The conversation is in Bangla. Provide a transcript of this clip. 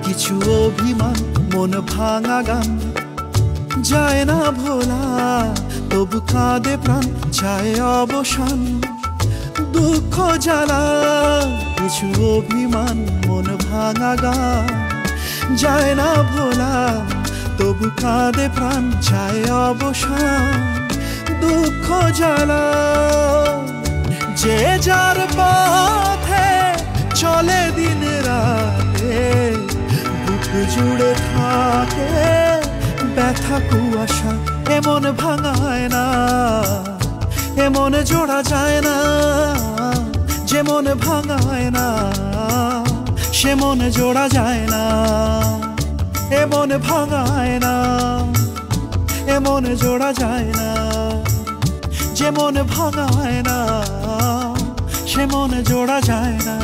কিছু অভিমান মন ভাঙা গান যায় না ভোলা, তবু কাঁদে প্রাণ চায় অবসান। দুঃখ জ্বালা কিছু অভিমান মন ভাঙা গান যায় না ভোলা, তবু কাঁদে প্রাণ চায় অবসান। দুঃখ জ্বালা যে যার পথে চলে দিন রাতে, বুক জুড়ে থাকে ব্যথা কুয়াশা। এমন ভাঙায় না, এমন জোড়া যায় না, যেমন ভাঙায় না সে মন জোড়া যায় না। এমন ভাঙায় না, এমন জোড়া যায় না, যেমন ভাঙায় না সে মন জোড়া যায় না।